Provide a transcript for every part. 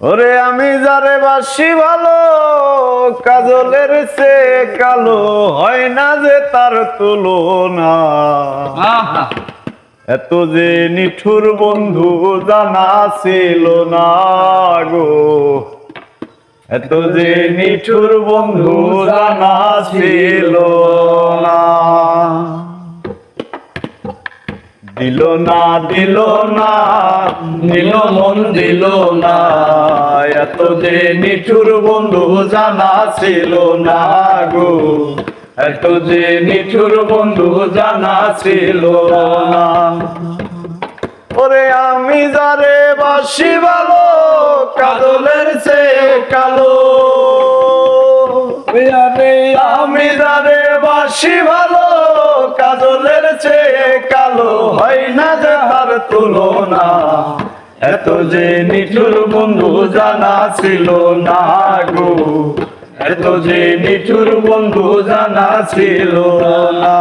ওরে আমি যারে বাসি ভালো, কাজলের সে কালো, হয় না যে তার তুলনা। এত যে নিঠুর বন্ধু জানা ছিল না গো, এত যে নিঠুর বন্ধু জানা ছিল না। দিল না দিল না দিল মন দিল না, এত যে নিঠুর বন্ধু জানা ছিল না গো, এত যে নিঠুর বন্ধু জানা ছিল না। ওরে আমি যারে বাসি ভালো, কাজলের চেয়ে কালো। আমি যারে বাসি ভালো, কাজলের চেয়ে কালো, হয় না যে তার তুলনা। এত যে নিঠুর বন্ধু জানা ছিল না গো, এত যে নিঠুর বন্ধু জানা ছিল না।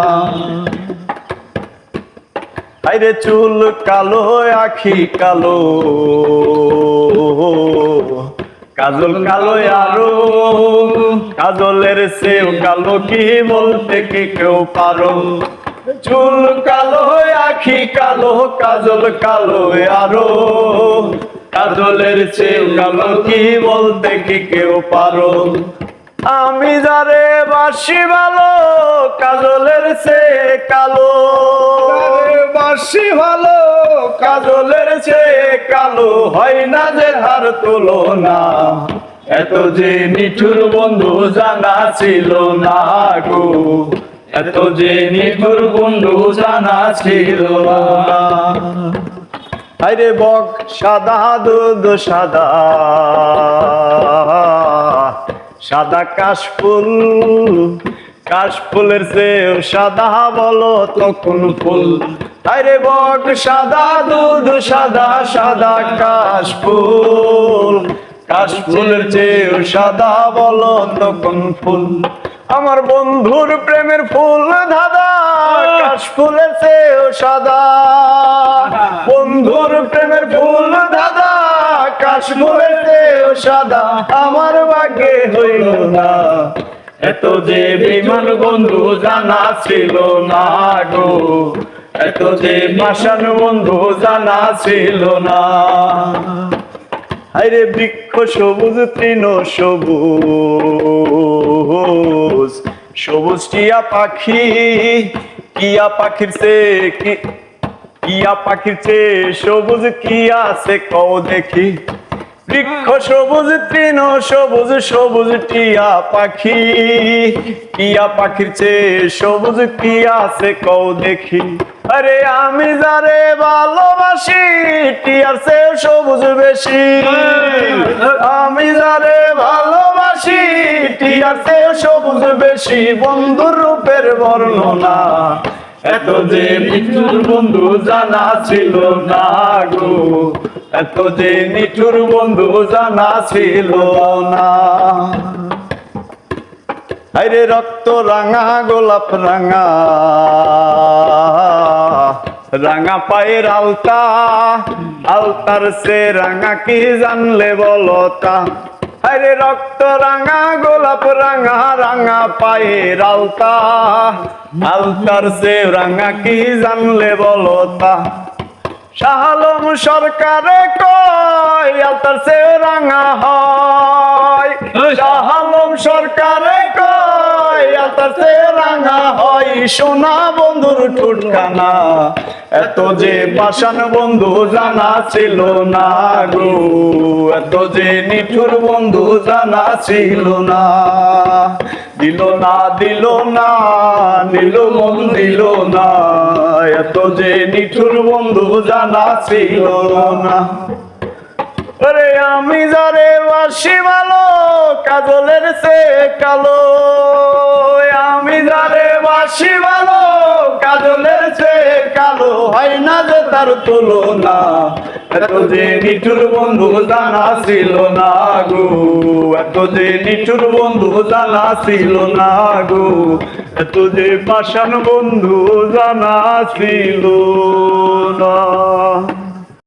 আরে চুল কালো, আখি কালো, কাজল কালো আরো, কাজলের চেয়েও কালো কি বলতে কি কেউ পারো। চুল কালো, আখি কালো, কাজল কালো আরো, কাজলের চেয়েও কালো কি বলতে কি কেউ পারো। আমি যারে বাসি ভালো, কাজলের চেয়ে কালো। বাসি ভালো, কাজলের চেয়ে কালো, হয় না যে তার তুলনা। এত যে নিঠুর বন্ধু জানা ছিল না গো, এত যে নিঠুর বন্ধু জানা ছিল না। আরে বক সাদা, দুধ সাদা, সাদা কাশফুল, কাশফুলের চেয়েও সাদা বলো তখন ফুল। আরে বক সাদা, দুধ সাদা, সাদা কাশফুল, কাশফুলের চেয়েও সাদা বলো তখন ফুল। আমার বন্ধুর প্রেমের ফুল দাদা, কাশফুলের চেয়েও সাদা। বন্ধুর প্রেমের ফুল দাদা, কাশফুলের চেয়েও সাদা, আমার ভাগ্যে হইল না। এত যে বেঈমান বন্ধু জানা ছিল না গো, এত যে পাষাণ বন্ধু জানা ছিল না। আরে বৃক্ষ সবুজ, তৃণ সবুজ, সবুজ টিয়া পাখি, টিয়া পাখির চেয়ে টিয়া পাখির চেয়ে সবুজ কি আছে কও দেখি। বৃক্ষ সবুজ, তৃণ সবুজ, সবুজ টিয়া পাখি, টিয়া পাখির চেয়ে সবুজ কি আছে কও দেখি। আরে আমি যারে ভালোবাসি, টিয়ার চেয়ে সবুজ বেশি। আমি যারে ভালোবাসি, টিয়ার চেয়ে সবুজ বেশি, বন্ধুর রূপের বর্ণনা। এত যে নিঠুর বন্ধু জানা ছিল না গো, এত যে নিঠুর বন্ধু জানা ছিল না। আরে রক্ত রাঙা, গোলাপ রাঙা, রাঙা পায়ের আলতা, আলতার সে রাঙা কি জানলে বলো তা। আরে রক্ত রাঙা, গোলাপ রাঙা, রাঙা পায়ের আলতা, আলতার সে রাঙা কি জানলে বলো তা। শাহ আলম সরকারে কয় আলতার সে রাঙা হয়। শাহ আলম সরকারে কয় আলতার সে রাঙা হয়, সোনা বন্ধুর ঠোঁটখানা। এত যে পাষাণ বন্ধু জানা ছিল না গো, এত যে নিঠুর বন্ধু জানা ছিল না। দিল না দিল না দিল মন দিল না, এত যে নিঠুর বন্ধু জানা ছিল না। আরে আমি যারে বাসি ভালো, কাজলের চেয়ে কালো। আমি যারে বাসি ভালো, কাজলের চেয়ে কালো, হয় না যে তার তুলনা। এত যে নিঠুর বন্ধু জানা ছিল না গো, এত যে নিঠুর বন্ধু জানা ছিল না গো, এত যে পাষাণ বন্ধু জানা ছিল না।